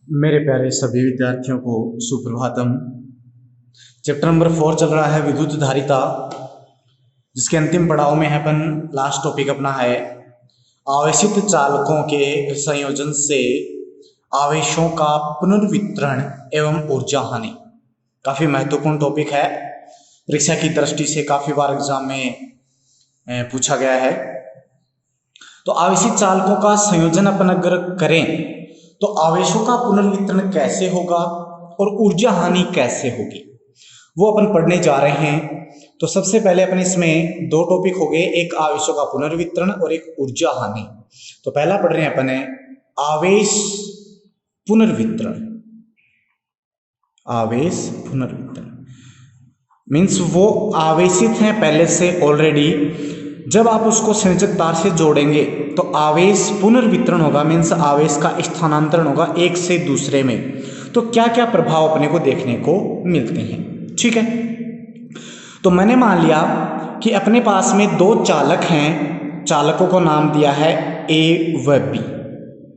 मेरे प्यारे सभी विद्यार्थियों को सुप्रभातम। चैप्टर नंबर 4 चल रहा है विद्युत धारिता, जिसके अंतिम पड़ाव में है अपन। लास्ट टॉपिक अपना है आवेशित चालकों के संयोजन से आवेशों का पुनर्वितरण एवं ऊर्जा हानि। काफी महत्वपूर्ण टॉपिक है, परीक्षा की दृष्टि से काफी बार एग्जाम में पूछा गया है। तो आवेशित चालकों का संयोजन अपन अगर करें तो आवेशों का पुनर्वितरण कैसे होगा और ऊर्जा हानि कैसे होगी, वो अपन पढ़ने जा रहे हैं। तो सबसे पहले अपन इसमें दो टॉपिक हो गए, एक आवेशों का पुनर्वितरण और एक ऊर्जा हानि। तो पहला पढ़ रहे हैं अपन आवेश पुनर्वितरण। आवेश पुनर्वितरण मीन्स वो आवेशित हैं पहले से ऑलरेडी, जब आप उसको संयोजक तार से जोड़ेंगे तो आवेश पुनर्वितरण होगा, मीन्स आवेश का स्थानांतरण होगा एक से दूसरे में। तो क्या क्या प्रभाव अपने को देखने को मिलते हैं, ठीक है। तो मैंने मान लिया कि अपने पास में दो चालक हैं, चालकों को नाम दिया है ए व बी,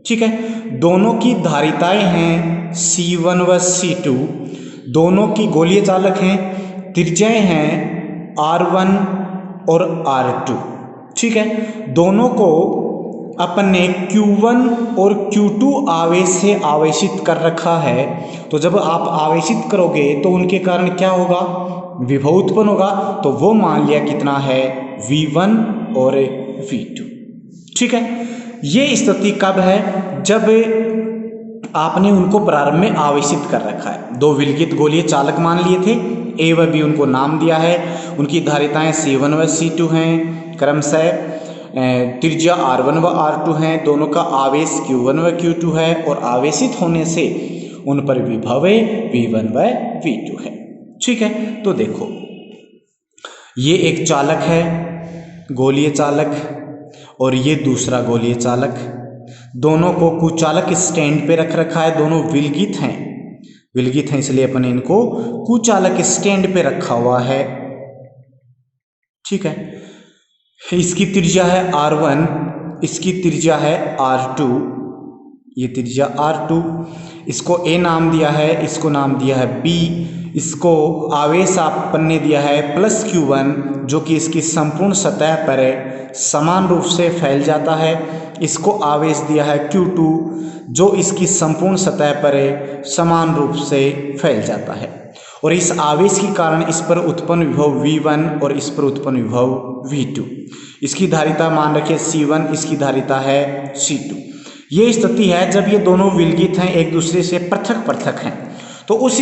ठीक है। दोनों की धारिताएं हैं C1 व C2, दोनों की गोलीय चालक हैं, त्रिज्याएं हैं R1 और R2, ठीक है। दोनों को अपन ने Q1 और Q2 आवेश से आवेशित कर रखा है। तो जब आप आवेशित करोगे तो उनके कारण क्या होगा, विभव उत्पन्न होगा। तो वो मान लिया कितना है V1 और V2, ठीक है। ये स्थिति कब है, जब आपने उनको प्रारंभ में आवेशित कर रखा है। दो विलगित गोलीय चालक मान लिए थे, ए व बी उनको नाम दिया है, उनकी धारिताएं C1 व C2 हैं, क्रमशः त्रिज्या R1 व R2 हैं, दोनों का आवेश Q1 व Q2 है और आवेशित होने से उन पर विभव V1 व V2 है, ठीक है। तो देखो ये एक चालक है गोलीय चालक और ये दूसरा गोलीय चालक, दोनों को कुचालक स्टैंड पे रख रखा है। दोनों विलगित हैं इसलिए अपन इनको कुचालक स्टैंड पे रखा हुआ है, ठीक है। इसकी त्रिज्या है R1, इसकी त्रिज्या है R2, ये त्रिज्या R2, इसको A नाम दिया है, इसको नाम दिया है B, इसको आवेश अपन ने दिया है प्लस Q1, जो कि इसकी संपूर्ण सतह पर समान रूप से फैल जाता है। इसको आवेश दिया है Q2, जो इसकी संपूर्ण सतह पर समान रूप से फैल जाता है। और इस आवेश के कारण इस पर उत्पन्न विभव V1 और इस पर उत्पन्न विभव V2। इसकी धारिता मान रखिए C1, इसकी धारिता है C2। ये स्थिति है जब ये दोनों विलगित हैं, एक दूसरे से पृथक पृथक हैं। तो उस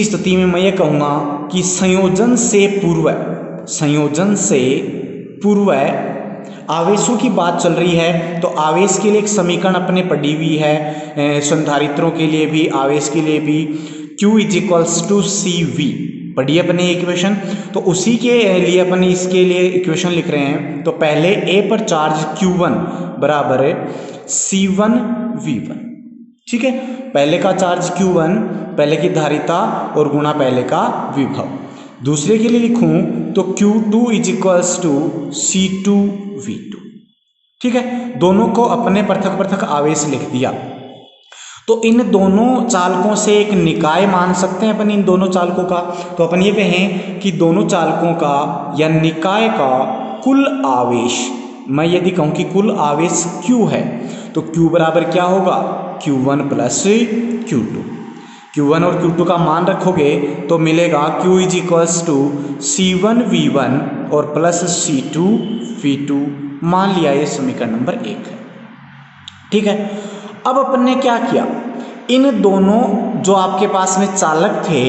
स्थिति में मैं ये कहूँगा कि संयोजन से पूर्व आवेशों की बात चल रही है। तो आवेश के लिए एक समीकरण अपने पढ़ी हुई है, संधारित्रों के लिए भी आवेश के लिए भी, Q = CV पढ़िए अपने इक्वेशन। तो उसी के लिए अपन इसके लिए इक्वेशन लिख रहे हैं। तो पहले A पर चार्ज Q1 बराबर C1 V1, ठीक है। पहले का चार्ज Q1, पहले की धारिता और गुणा पहले का विभव। दूसरे के लिए लिखूं तो Q2 = C2 V2, ठीक है। दोनों को अपने पृथक पृथक आवेश लिख दिया। तो इन दोनों चालकों से एक निकाय मान सकते हैं अपन इन दोनों चालकों का। तो अपन ये कहें कि दोनों चालकों का या निकाय का कुल आवेश, मैं यदि कहूँ कि कुल आवेश Q है तो Q बराबर क्या होगा, Q1 प्लस Q2। Q1 और Q2 का मान रखोगे तो मिलेगा Q = C1 V1 और प्लस C2 V2। मान लिया ये समीकरण नंबर 1 है, ठीक है। अब अपन ने क्या किया, इन दोनों जो आपके पास में चालक थे,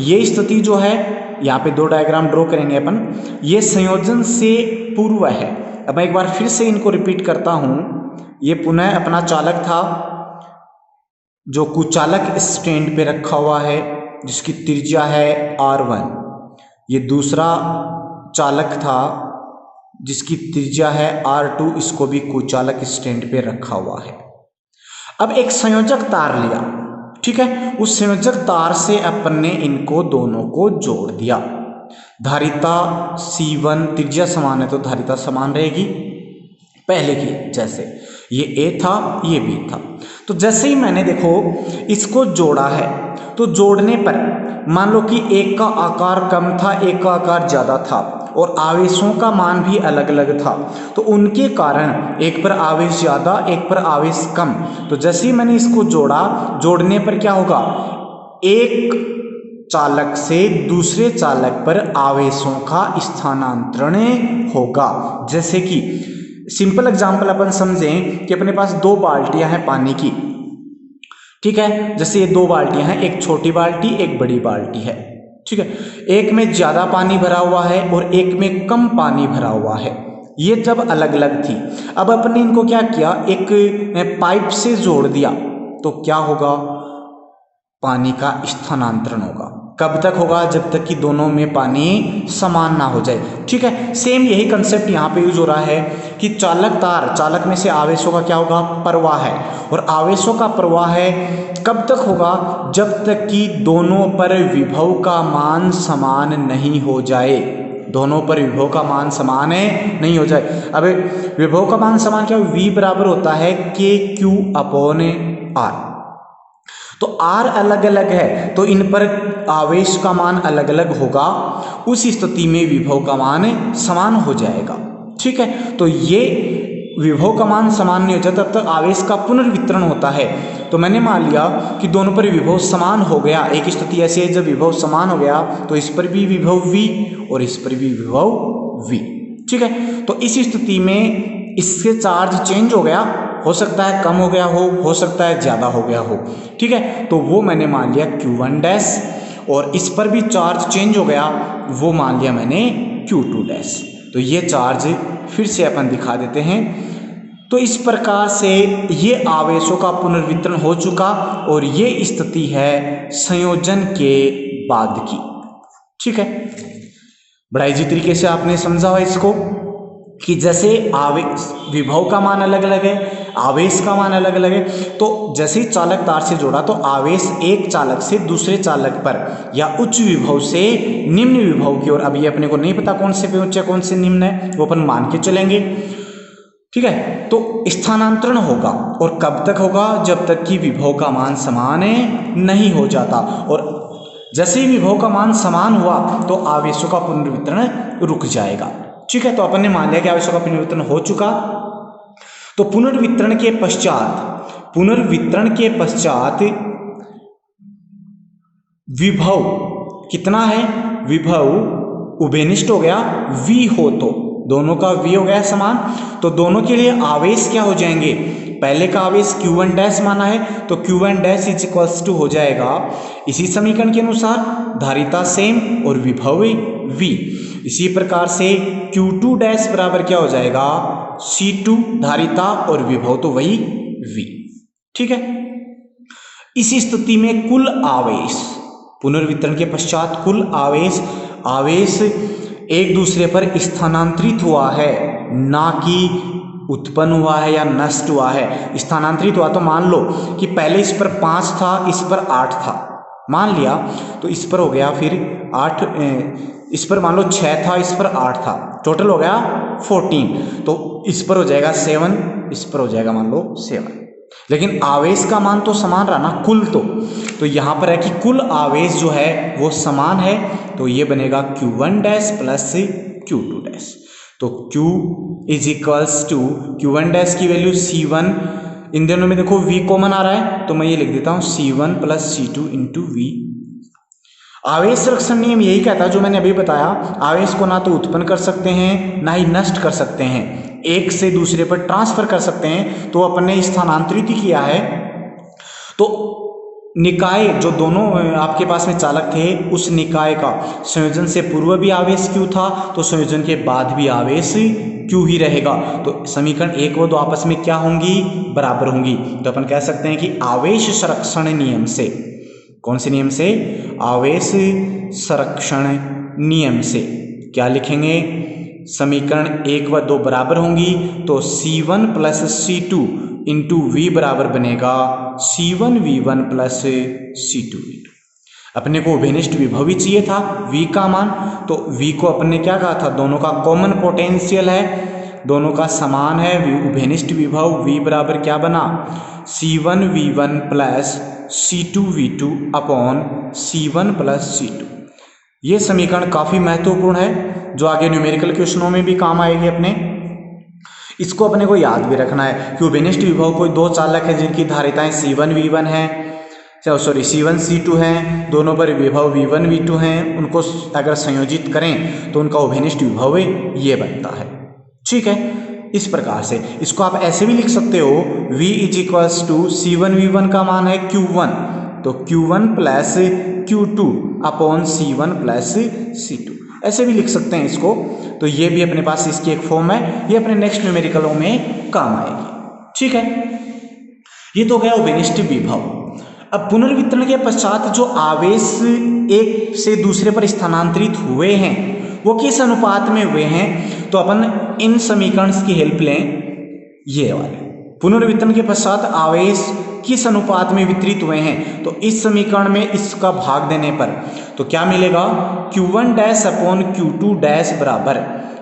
ये स्थिति जो है, यहाँ पे दो डायग्राम ड्रॉ करेंगे अपन, ये संयोजन से पूर्व है। अब मैं एक बार फिर से इनको रिपीट करता हूं। ये पुनः अपना चालक था जो कुचालक स्टैंड पे रखा हुआ है, जिसकी त्रिज्या है R1। ये दूसरा चालक था जिसकी त्रिज्या है R2, इसको भी कुचालक स्टैंड पे रखा हुआ है। अब एक संयोजक तार लिया, ठीक है। उस संयोजक तार से अपन ने इनको दोनों को जोड़ दिया। धारिता C1, त्रिज्या समान है तो धारिता समान रहेगी, पहले की जैसे, ये ए था ये बी था। तो जैसे ही मैंने देखो इसको जोड़ा है, तो जोड़ने पर मान लो कि एक का आकार कम था, एक का आकार ज़्यादा था और आवेशों का मान भी अलग अलग था, तो उनके कारण एक पर आवेश ज़्यादा एक पर आवेश कम। तो जैसे ही मैंने इसको जोड़ा, जोड़ने पर क्या होगा, एक चालक से दूसरे चालक पर आवेशों का स्थानांतरण होगा। जैसे कि सिंपल एग्जांपल अपन समझें कि अपने पास दो बाल्टियां हैं पानी की, ठीक है। जैसे ये दो बाल्टियां हैं, एक छोटी बाल्टी एक बड़ी बाल्टी है, ठीक है। एक में ज्यादा पानी भरा हुआ है और एक में कम पानी भरा हुआ है। ये जब अलग अलग थी, अब अपने इनको क्या किया, एक पाइप से जोड़ दिया, तो क्या होगा, पानी का स्थानांतरण होगा। कब तक होगा, जब तक कि दोनों में पानी समान ना हो जाए, ठीक है। सेम यही कंसेप्ट यहाँ पे यूज हो रहा है कि चालक तार, चालक में से आवेशों का क्या होगा, प्रवाह है, और आवेशों का प्रवाह है कब तक होगा, जब तक कि दोनों पर विभव का मान समान नहीं हो जाए। दोनों पर विभव का मान समान है नहीं हो जाए। अब विभव का मान समान क्या, V बराबर होता है KQ/R। तो R अलग अलग है तो इन पर आवेश का मान अलग अलग होगा, उस स्थिति में विभव का मान समान हो जाएगा, ठीक है। तो ये विभव का मान समान नहीं हो जाता तब तक आवेश का पुनर्वितरण होता है। तो मैंने मान लिया कि दोनों पर विभव समान हो गया, एक स्थिति ऐसी है जब विभव समान हो गया तो इस पर भी विभव V और इस पर भी विभव V, ठीक है। तो इस स्थिति में इससे चार्ज चेंज हो गया, हो सकता है कम हो गया हो सकता है ज्यादा हो गया हो, ठीक है। तो वो मैंने मान लिया Q1 और इस पर भी चार्ज चेंज हो गया, वो मान लिया मैंने Q2। तो ये चार्ज फिर से अपन दिखा देते हैं। तो इस प्रकार से ये आवेशों का पुनर्वितरण हो चुका और ये स्थिति है संयोजन के बाद की, ठीक है। बड़ा इजी तरीके से आपने समझा हुआ इसको कि जैसे आवेश, विभव का मान अलग अलग है, आवेश का मान अलग अलग है, तो जैसे ही चालक तार से जोड़ा तो आवेश एक चालक से दूसरे चालक पर या उच्च विभव से निम्न विभव की ओर, अब ये अपने को नहीं पता कौन से पे उच्च है कौन से निम्न है, वो अपन मान के चलेंगे, ठीक है। तो स्थानांतरण होगा और कब तक होगा, जब तक कि विभव का मान समान नहीं हो जाता, और जैसे ही विभव का मान समान हुआ तो आवेशों का पुनर्वितरण रुक जाएगा, ठीक है। तो अपन ने मान लिया कि आवेशों का पुनर्वितरण हो चुका। तो पुनर्वितरण के पश्चात विभव कितना है, विभव उभयनिष्ठ हो गया, V हो तो दोनों का V हो गया समान, तो दोनों के लिए आवेश क्या हो जाएंगे, पहले का आवेश Q1 माना है तो Q1 इज इक्वल्स टू हो जाएगा इसी समीकरण के अनुसार धारिता सेम और विभव V। इसी प्रकार से Q2 बराबर क्या हो जाएगा, C2 धारिता और विभव तो वही V, ठीक है। इसी स्थिति में कुल आवेश, पुनर्वितरण के पश्चात कुल आवेश एक दूसरे पर स्थानांतरित हुआ है, ना कि उत्पन्न हुआ है या नष्ट हुआ है। स्थानांतरित हुआ तो मान लो कि पहले इस पर 5 था इस पर 8 था, मान लिया, तो इस पर हो गया फिर 8, इस पर मान लो 6 था इस पर 8 था, टोटल हो गया 14, तो इस पर हो जाएगा 7, इस पर हो जाएगा मान लो 7, लेकिन आवेश का मान तो समान रहा ना कुल, तो यहाँ पर है कि कुल आवेश जो है वो समान है, तो ये बनेगा Q1 प्लस Q2। तो Q is equals to Q1 की वैल्यू C1, इन दोनों में देखो V कॉमन आ रहा है तो मैं ये लिख देता हूँ C1 plus C2 into V। आवेश संरक्षण नियम यही कहता है जो मैंने अभी बताया, आवेश को ना तो उत्पन्न कर सकते हैं ना ही नष्ट कर सकते हैं, एक से दूसरे पर ट्रांसफर कर सकते हैं, तो अपन ने स्थानांतरित किया है। तो निकाय जो दोनों आपके पास में चालक थे उस निकाय का संयोजन से पूर्व भी आवेश Q था तो संयोजन के बाद भी आवेश Q ही रहेगा, तो समीकरण 1 व 2 आपस में क्या होंगी, बराबर होंगी। तो अपन कह सकते हैं कि आवेश संरक्षण नियम से, कौन से नियम से, आवेश संरक्षण नियम से क्या लिखेंगे, समीकरण 1 व 2 बराबर होंगी, तो C1 plus C2 into V बराबर बनेगा C1V1 प्लस C2V2। अपने को उभयनिष्ठ विभव भी चाहिए था V का मान, तो V को अपन ने क्या कहा था, दोनों का कॉमन पोटेंशियल है, दोनों का समान है, उभयनिष्ठ विभव v बराबर क्या बना, C1v1 plus C2v2 upon C1 plus C2। ये समीकरण काफ़ी महत्वपूर्ण है जो आगे न्यूमेरिकल क्वेश्चनों में भी काम आएगी अपने। इसको अपने को याद भी रखना है कि उभयनिष्ठ विभव कोई दो चालक है जिनकी धारिताएं C1v1 है, C1c2 हैं, दोनों पर विभव v1 v2 हैं, उनको अगर संयोजित करें तो उनका उभयनिष्ठ विभव ये बनता है। ठीक है, इस प्रकार से इसको आप ऐसे भी लिख सकते हो, v इज टू C1v1 का मान है Q1, तो Q1 plus Q2 upon C1 plus C2, ऐसे भी लिख सकते हैं इसको। तो ये भी अपने पास इसकी एक फॉर्म है, ये अपने नेक्स्ट न्यूमेरिकलों में काम आएगी। ठीक है, ये तो गया उभयनिष्ठ विभव। अब पुनर्वितरण के पश्चात जो आवेश एक से दूसरे पर स्थानांतरित हुए हैं वो किस अनुपात में हुए हैं, तो अपन इन समीकरण की हेल्प लें। ये वाले पुनर्वितरण के पश्चात आवेश किस अनुपात में वितरित हुए हैं, तो इस समीकरण में इसका भाग देने पर तो क्या मिलेगा, Q1 dash upon Q2 dash बराबर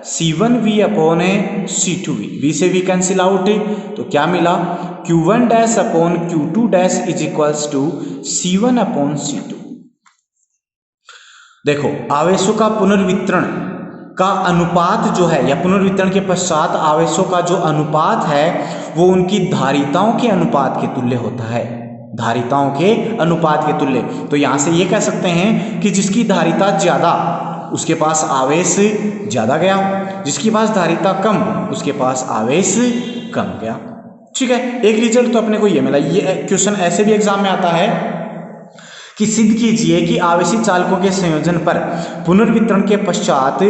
C1v अपॉन C2v, v से v कैंसिल आउट, तो क्या मिला, Q1 dash upon Q2 dash is equals to C1 upon C2। देखो आवेशों का पुनर्वितरण का अनुपात जो है, या पुनर्वितरण के पश्चात आवेशों का जो अनुपात है वो उनकी धारिताओं के अनुपात के तुल्य होता है, धारिताओं के अनुपात के तुल्य। तो यहां से ये कह सकते हैं कि जिसकी धारिता ज्यादा उसके पास आवेश ज्यादा गया, जिसके पास धारिता कम उसके पास आवेश कम गया। ठीक है, एक रिजल्ट तो अपने को ये मिला। ये क्वेश्चन ऐसे भी एग्जाम में आता है कि सिद्ध कीजिए कि आवेशित चालकों के संयोजन पर पुनर्वितरण के पश्चात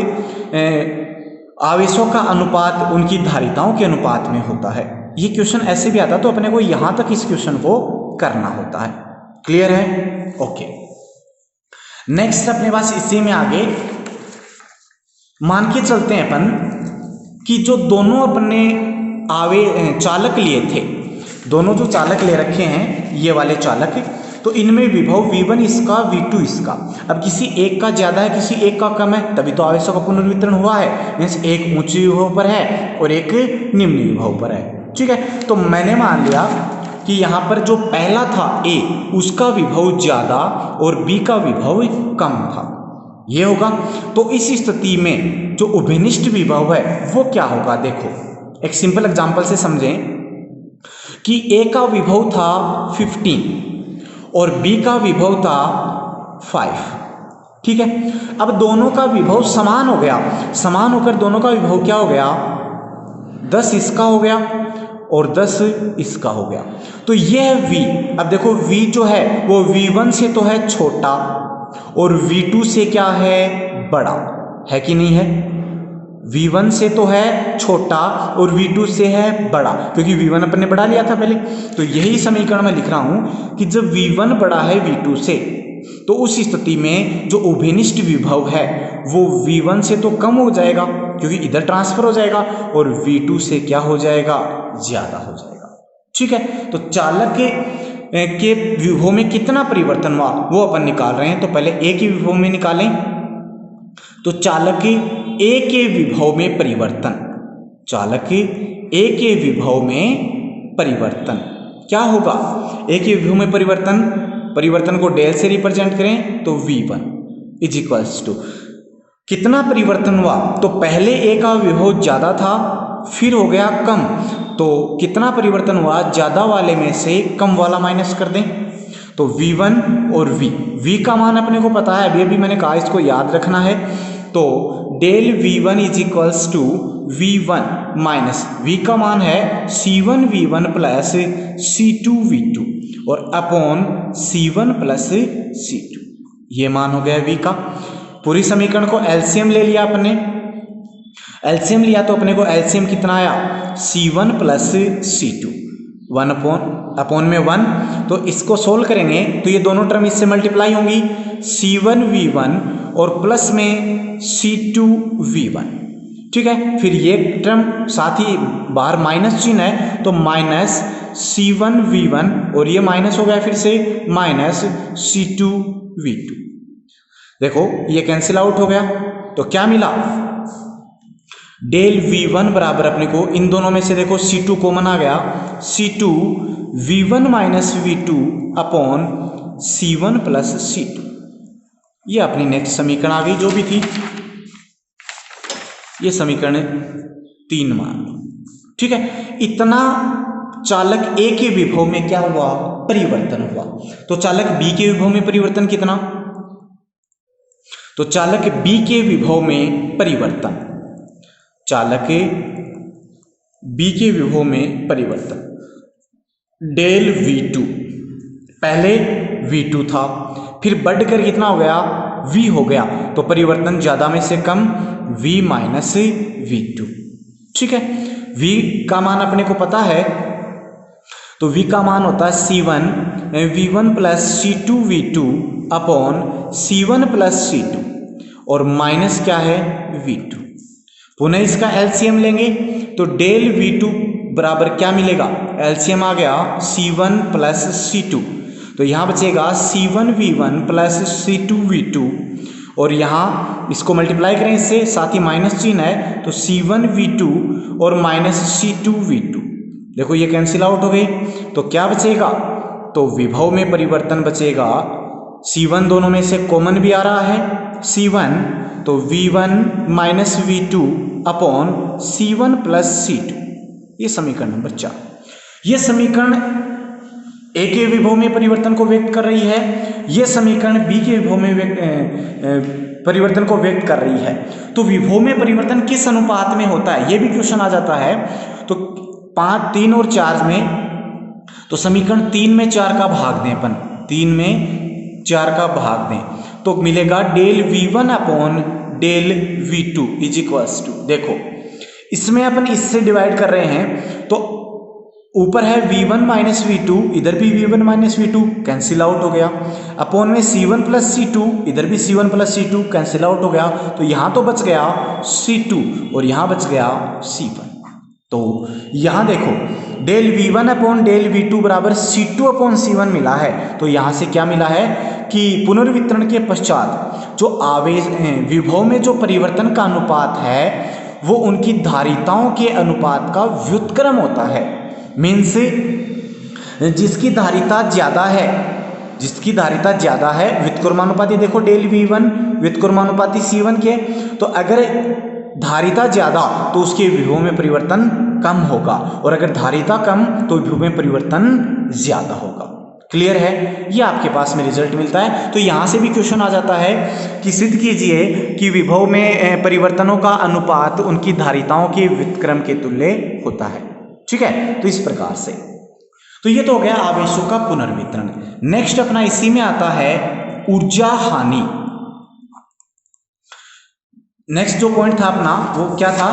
आवेशों का अनुपात उनकी धारिताओं के अनुपात में होता है। ये क्वेश्चन ऐसे भी आता है, तो अपने को यहां तक इस क्वेश्चन को करना होता है। क्लियर है? ओके, नेक्स्ट अपने पास इसी में आगे मान के चलते हैं अपन कि जो दोनों अपने चालक लिए थे, दोनों जो चालक ले रखे हैं ये वाले चालक, तो इनमें विभव v1 इसका v2 इसका, अब किसी एक का ज्यादा है किसी एक का कम है, तभी तो आवेशों का पुनर्वितरण हुआ है। मीन्स एक ऊंचे विभव पर है और एक निम्न विभव पर है। ठीक है, तो मैंने मान लिया कि यहाँ पर जो पहला था A उसका विभव ज्यादा और B का विभव कम था, ये होगा। तो इस स्थिति में जो उभयनिष्ठ विभव है वो क्या होगा, देखो एक सिंपल एग्जांपल से समझें कि A का विभव था 15 और B का विभव था 5। ठीक है, अब दोनों का विभव समान हो गया, समान होकर दोनों का विभव क्या हो गया, 10 इसका हो गया और 10 इसका हो गया। तो ये है V। अब देखो V जो है वो V1 से तो है छोटा और V2 से क्या है, बड़ा है कि नहीं है। V1 से तो है छोटा और V2 से है बड़ा, क्योंकि V1 अपन ने बढ़ा लिया था पहले। तो यही समीकरण मैं लिख रहा हूं कि जब V1 बड़ा है V2 से, तो उस स्थिति में जो उभयनिष्ठ विभव है वो V1 से तो कम हो जाएगा क्योंकि इधर ट्रांसफर हो जाएगा, और V2 से क्या हो जाएगा, ज्यादा हो जाएगा। ठीक है, तो चालक के विभव में कितना परिवर्तन हुआ वो अपन निकाल रहे हैं। तो पहले A के विभव में निकालें, तो चालक A के विभव में परिवर्तन, चालक A के विभव में परिवर्तन क्या होगा, A के विभव में परिवर्तन को डेल से रिप्रेजेंट करें तो V1 इज इक्वल्स टू कितना परिवर्तन हुआ, तो पहले A का विभव ज्यादा था फिर हो गया कम, तो कितना परिवर्तन हुआ, ज्यादा वाले में से कम वाला माइनस कर दें, तो V1 और V का मान अपने को पता है, अभी मैंने कहा इसको याद रखना है। तो del V1 is equals to V1 minus V का मान है C1V1 प्लस C2V2 और अपॉन C1 प्लस C2, ये मान हो गया V का। पूरी समीकरण को एलसीएम ले लिया अपने, एलसीएम लिया तो अपने को एलसीएम कितना आया, C1 प्लस C2, 1 अपॉन में 1, तो इसको सोल्व करेंगे तो ये दोनों टर्म इससे मल्टीप्लाई होंगी, C1V1 और प्लस में C2V1। ठीक है, फिर ये टर्म साथ ही बाहर माइनस चिन्ह है तो माइनस C1V1 और ये माइनस हो गया फिर से माइनस C2V2। देखो ये कैंसिल आउट हो गया, तो क्या मिला, डेल V1 बराबर अपने को इन दोनों में से देखो C2 कॉमन आ गया, C2 V1 minus V2 upon C1 plus C2। ये अपनी नेक्स्ट समीकरण आ गई जो भी थी, ये समीकरण 3 मान लो। ठीक है, इतना चालक ए के विभव में क्या हुआ, परिवर्तन हुआ। तो चालक बी के विभव में परिवर्तन कितना, तो चालक बी के विभव में परिवर्तन, चालक बी के विभव में परिवर्तन डेल V2, पहले V2 था, फिर बढ़कर कितना हो गया, V हो गया, तो परिवर्तन ज्यादा में से कम V माइनस V2। ठीक है, V का मान अपने को पता है, तो V का मान होता है C1 V1 plus C2 V2 upon C1 plus C2 और माइनस क्या है V2। पुनः इसका एलसीएम लेंगे तो डेल V2 बराबर क्या मिलेगा, एलसीएम आ गया C1 प्लस C2, तो यहाँ बचेगा C1 V1 plus C2 V2 और यहाँ इसको मल्टीप्लाई करें इससे, साथ ही माइनस चिन्ह है, तो C1 V2 और माइनस C2 V2, देखो ये कैंसिल आउट हो गई, तो क्या बचेगा, तो विभव में परिवर्तन बचेगा। C1 दोनों में से कॉमन भी आ रहा है C1, तो V1 minus V2 upon C1 plus C2, ये समीकरण नंबर 4। ये समीकरण ए के विभव में परिवर्तन को व्यक्त कर रही है, यह समीकरण बी के विभव में परिवर्तन को व्यक्त कर रही है। तो विभव में परिवर्तन किस अनुपात में होता है, यह भी क्वेश्चन आ जाता है। तो 5, 3 और 4 में, तो समीकरण 3 में 4 का भाग दें अपन, 3 में 4 का भाग दें तो मिलेगा del V1 upon del V2 is equals to, देखो इसमें अपन इससे डिवाइड कर रहे हैं, तो ऊपर है V1 माइनस V2, इधर भी V1 minus V2 cancel out हो गया, अपॉन में C1 प्लस C2, इधर भी C1 plus C2 cancel out हो गया, तो यहां तो बच गया C2 और यहां बच गया C1। तो यहां देखो del V1 upon del V2 बराबर C2 अपॉन C1 मिला है, तो यहां से क्या मिला है कि पुनर्वितरण के पश्चात जो आवेश विभव में जो परिवर्तन का अनुपात है वो उनकी धारिताओं के अनुपात का व्युत्क्रम होता है। मीन्स जिसकी धारिता ज्यादा है, जिसकी धारिता ज्यादा है, व्युत्क्रमानुपाती देखो डेल V1 व्युत्क्रमानुपाती C1 के, तो अगर धारिता ज्यादा तो उसके विभव में परिवर्तन कम होगा, और अगर धारिता कम तो विभव में परिवर्तन ज्यादा होगा। क्लियर है, ये आपके पास में रिजल्ट मिलता है। तो यहां से भी क्वेश्चन आ जाता है कि सिद्ध कीजिए कि विभव में परिवर्तनों का अनुपात उनकी धारिताओं के व्युत्क्रम के तुल्य होता है। ठीक है, तो इस प्रकार से, तो ये तो हो गया आवेशों का पुनर्वितरण। नेक्स्ट अपना इसी में आता है ऊर्जा हानि। नेक्स्ट जो पॉइंट था अपना वो क्या था,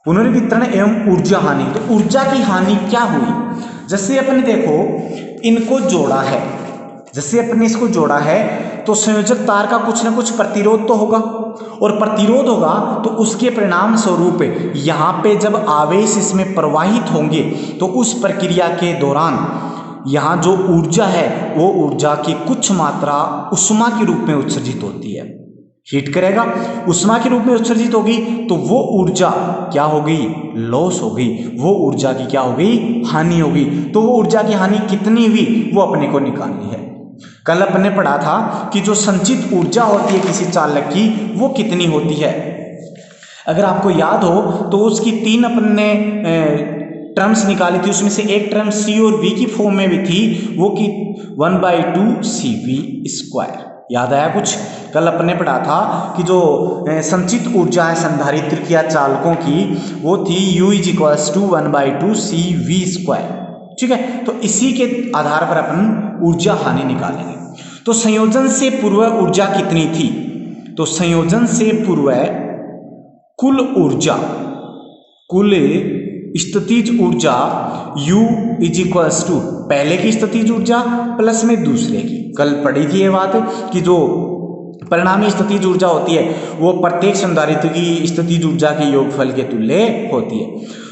पुनर्वितरण एवं ऊर्जा हानि। तो ऊर्जा की हानि क्या हुई, जैसे अपने देखो इनको जोड़ा है, जैसे अपने इसको जोड़ा है तो संयोजक तार का कुछ ना कुछ प्रतिरोध तो होगा, और प्रतिरोध होगा तो उसके परिणाम स्वरूप यहाँ पे जब आवेश इसमें प्रवाहित होंगे तो उस प्रक्रिया के दौरान यहाँ जो ऊर्जा है वो ऊर्जा की कुछ मात्रा उष्मा के रूप में उत्सर्जित होती है। हीट करेगा, उष्मा के रूप में उत्सर्जित होगी, तो वो ऊर्जा क्या होगी, लॉस होगी, वो ऊर्जा की क्या होगी, हानि होगी। तो वो ऊर्जा की हानि कितनी हुई वो अपने को निकालनी है। कल अपने पढ़ा था कि जो संचित ऊर्जा होती है किसी चालक की वो कितनी होती है। अगर आपको याद हो तो उसकी 3 अपन ने टर्म्स निकाली थी, उसमें से एक टर्म C और V की फॉर्म में भी थी, वो की 1/2 CV²। याद आया कुछ, कल अपने पढ़ा था कि जो संचित ऊर्जा है संधारित्र की या चालकों की वो थी U = 1/2 CV²। ठीक है, तो इसी के आधार पर अपन ऊर्जा हानि निकालेंगे। तो संयोजन से पूर्व ऊर्जा कितनी थी, तो संयोजन से पूर्व कुल ऊर्जा, कुल स्थितिज ऊर्जा U = पहले की स्थितिज ऊर्जा प्लस में दूसरे की। कल पढ़ी थी ये बात कि जो परिणामी स्थितिज ऊर्जा होती है वो प्रत्येक संधारित्र की स्थितिज ऊर्जा के योगफल के तुल्य होती है।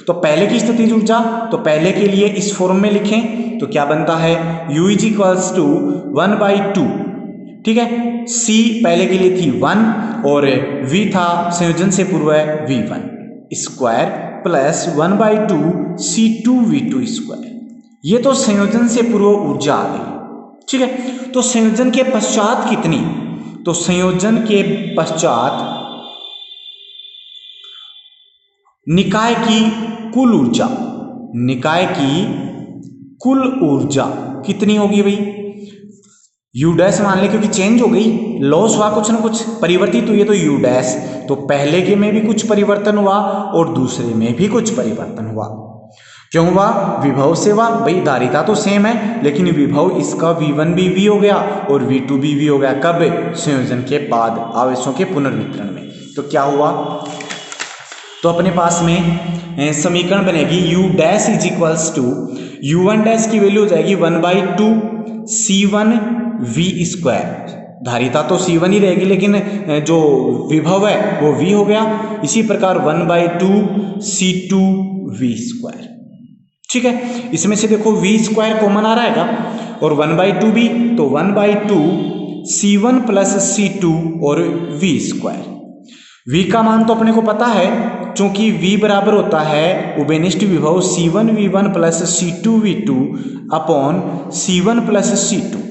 तो पहले की स्थितिज ऊर्जा, तो पहले के लिए इस फॉर्म में लिखें तो क्या बनता है, U = 1/2। ठीक है, C पहले के लिए थी 1 और V था संयोजन से पूर्व V1। Square plus 1/2 C2V2 square. ये तो संयोजन से पूर्व ऊर्जा आ गई। ठीक है, तो संयोजन के पश्चात कितनी, तो संयोजन के पश्चात निकाय की कुल ऊर्जा, निकाय की कुल ऊर्जा कितनी होगी भाई, U डैश मान ले, क्योंकि चेंज हो गई, लॉस हुआ कुछ ना कुछ, परिवर्तित हुई है तो U डैश, तो पहले के में भी कुछ परिवर्तन हुआ और दूसरे में भी कुछ परिवर्तन हुआ। क्यों हुआ, विभव से हुआ भाई, धारिता तो सेम है लेकिन विभव इसका V1 भी V हो गया और V2 भी V हो गया। कब, संयोजन के बाद आवेशों के पुनर्वितरण में। तो क्या हुआ, तो अपने पास में समीकरण बनेगी U dash is equals to U1 dash की वैल्यू हो जाएगी 1/2 C1V स्क्वायर। धारिता तो C1 ही रहेगी लेकिन जो विभव है वो V हो गया। इसी प्रकार 1/2 C2V स्क्वायर। ठीक है, इसमें से देखो V स्क्वायर कॉमन आ रहा है क्या, और 1/2 भी, तो 1/2 C1 प्लस C2 और V स्क्वायर। V का मान तो अपने को पता है, चूंकि V बराबर होता है उभयनिष्ठ विभव C1V1 plus C2V2 upon C1 plus C2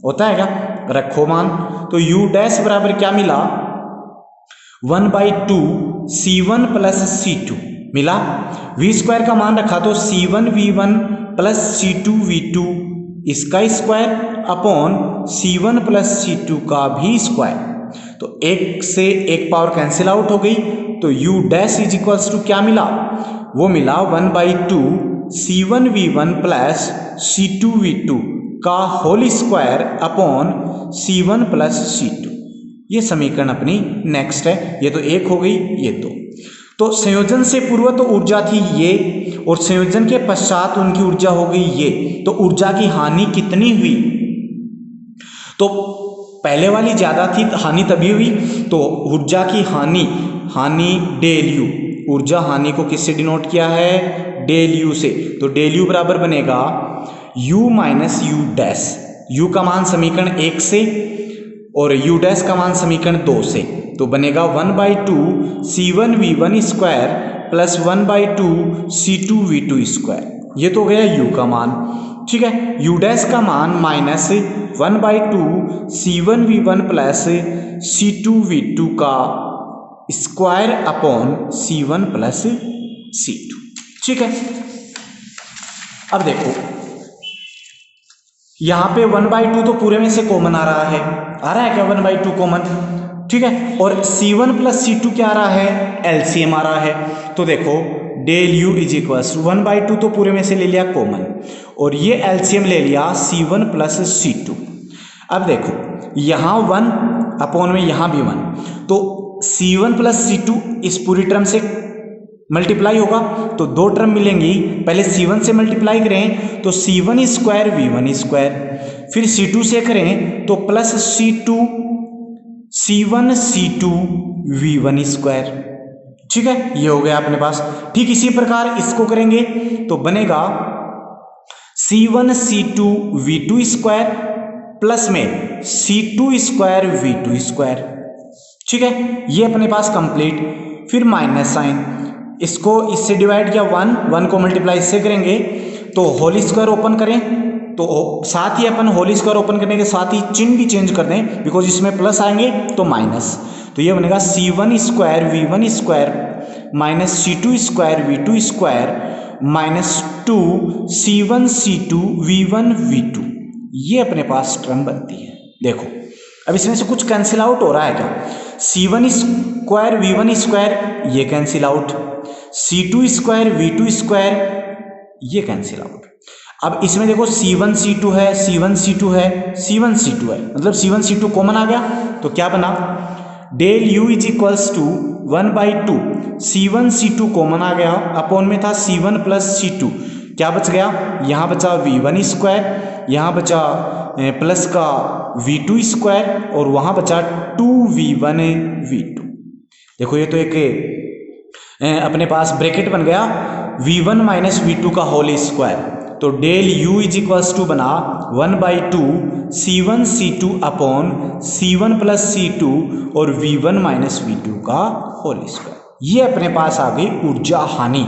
होता है क्या, रखो मान। तो U डैश बराबर क्या मिला, 1/2 C1 प्लस C2 मिला। V स्क्वायर का मान रखा तो C1V1 प्लस C2V2 इसका square upon C1 plus C2 का भी स्क्वायर। तो एक से एक पावर कैंसिल आउट हो गई, तो U dash is equals to क्या मिला, वो मिला 1/2 C1V1 प्लस C2V2 का whole square upon C1 plus C2। ये समीकरण अपनी नेक्स्ट है। ये तो एक हो गई, ये दो। तो संयोजन से पूर्व तो ऊर्जा थी ये, और संयोजन के पश्चात उनकी ऊर्जा हो गई ये। तो ऊर्जा की हानि कितनी हुई, तो पहले वाली ज्यादा थी, हानि तभी हुई। तो ऊर्जा की हानि डेल यू, ऊर्जा हानि को किससे डिनोट किया है, डेल यू से। तो डेल यू बराबर बनेगा U minus you dash. U का मान समीकरण 1 से और U डैश का मान समीकरण 2 से, तो बनेगा 1/2 C1V1 square plus 1/2 C2V2 square. ये तो गया U का मान। ठीक है, U डैश का मान माइनस 1/2 C1V1 प्लस C2V2 का square upon C1 plus C2। ठीक है, अब देखो यहां पे 1/2 तो पूरे में से कॉमन आ रहा है क्या, 1/2 कॉमन। ठीक है, और C1 प्लस C2 क्या आ रहा है, LCM आ रहा है। तो देखो डेल U इज इक्वल्स 1/2 तो पूरे में से ले लिया कॉमन, और ये LCM ले लिया C1 प्लस C2। अब देखो यहाँ 1 अपॉन में यहाँ भी 1, तो C1 प्लस C2 इस पूरी टर्म से मल्टीप्लाई होगा, तो दो टर्म मिलेंगी। पहले C1 से मल्टीप्लाई करें तो C1 स्क्वायर V1 स्क्वायर, फिर C2 से करें तो plus C1 C2 V1 square. ठीक है, ये हो गया अपने पास। ठीक इसी प्रकार इसको करेंगे तो बनेगा C1 C2 V2 square plus में C2 स्क्वायर V2 स्क्वायर। ठीक है, ये अपने पास कंप्लीट। फिर माइनस साइन, इसको इससे डिवाइड किया, 1 को मल्टीप्लाई इससे करेंगे तो होल स्क्वायर ओपन करें, तो साथ ही अपन होल स्क्वायर ओपन करने के साथ ही चिन्ह भी चेंज कर दें, बिकॉज इसमें प्लस आएंगे तो माइनस। तो ये बनेगा C1 square V1 square minus C2 square V2 square minus 2 C1 C2 V1 V2। ये अपने पास टर्म बनती है। देखो अब इसमें से कुछ कैंसिल आउट हो रहा है क्या, C1 स्क्वायर V1 स्क्वायर ये cancel out, C2 square V2 square ये कैंसिल आउट। अब इसमें देखो C1 C2 है, C1 C2 है, C1 C2 है, मतलब C1 C2 कॉमन आ गया। तो क्या बना, del U is equals to 1/2 C1 C2 common आ गया, अपॉन में था C1 प्लस C2, क्या बच गया, यहाँ बचा V1 स्क्वायर, यहाँ बचा प्लस का V2 स्क्वायर और वहाँ बचा 2V1 V2। देखो ये तो एक अपने पास ब्रैकेट बन गया V1 माइनस V2 का होल स्क्वायर। तो del U is equals to बना 1/2 C1 C2 upon C1 plus C2 और V1 माइनस V2 का होल स्क्वायर। ये अपने पास आ गई ऊर्जा हानि।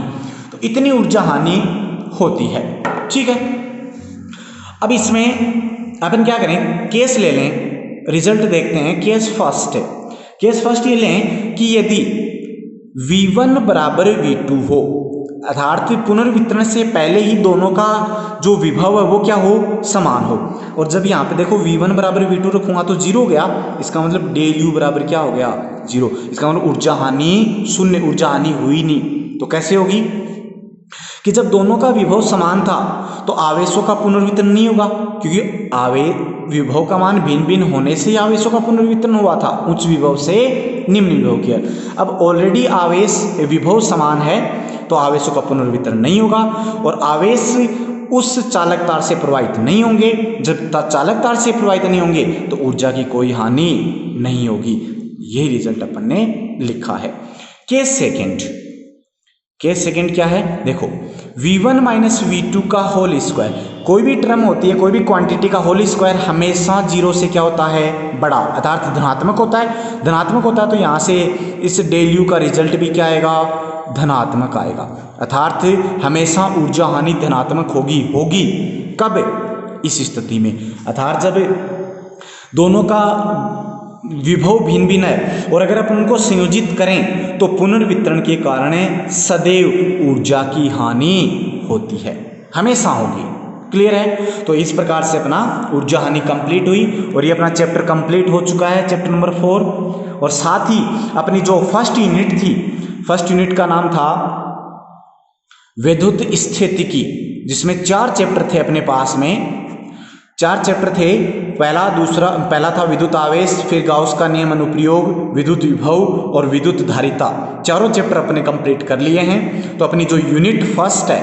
तो इतनी ऊर्जा हानि होती है। ठीक है, अब इसमें अपन क्या करें, केस ले लें, रिजल्ट देखते हैं। केस फर्स्ट है, केस फर्स्ट ये लें कि यदि V1 बराबर V2 हो, अर्थात पुनर्वितरण से पहले ही दोनों का जो विभव है वो क्या हो, समान हो। और जब यहाँ पे देखो V1 बराबर V2 रखूंगा तो 0 हो गया, इसका मतलब डेल U बराबर क्या हो गया, 0। इसका मतलब ऊर्जा हानि शून्य, ऊर्जा हानि हुई नहीं। तो कैसे होगी कि जब दोनों का विभव समान था तो आवेशों का पुनर्वितरण नहीं होगा, क्योंकि विभव का मान भिन्न भिन्न होने से ही आवेशों का पुनर्वितरण हुआ था, उच्च विभव से निम्न विभव की ओर। अब ऑलरेडी आवेश विभव समान है तो आवेशों का पुनर्वितरण नहीं होगा, और आवेश उस चालक तार से प्रवाहित नहीं होंगे। जब चालक तार से प्रवाहित नहीं होंगे तो ऊर्जा की कोई हानि नहीं होगी। यही रिजल्ट अपन ने लिखा है। केस सेकेंड, केस सेकेंड क्या है, देखो V1 माइनस V2 का होल स्क्वायर, कोई भी टर्म होती है, कोई भी क्वांटिटी का होल स्क्वायर हमेशा 0 से क्या होता है, बड़ा, अर्थात धनात्मक होता है। धनात्मक होता है तो यहाँ से इस डेल U का रिजल्ट भी क्या आएगा, धनात्मक आएगा। अर्थात हमेशा ऊर्जा हानि धनात्मक होगी। होगी कब, इस स्थिति में, अर्थात जब दोनों का विभव भिन्न भिन्न है और अगर अपन उनको संयोजित करें तो पुनर्वितरण के कारण सदैव ऊर्जा की हानि होती है, हमेशा होगी। क्लियर है। तो इस प्रकार से अपना ऊर्जा हानि कंप्लीट हुई और ये अपना चैप्टर कंप्लीट हो चुका है, चैप्टर नंबर 4। और साथ ही अपनी जो फर्स्ट यूनिट थी, फर्स्ट यूनिट का नाम था विद्युत स्थितिकी, जिसमें 4 चैप्टर थे अपने पास में। 4 चैप्टर थे, पहला था विद्युत आवेश, फिर गाउस का नियम अनुप्रयोग, विद्युत विभव और विद्युत धारिता। चारों चैप्टर अपने कंप्लीट कर लिए हैं। तो अपनी जो यूनिट फर्स्ट है,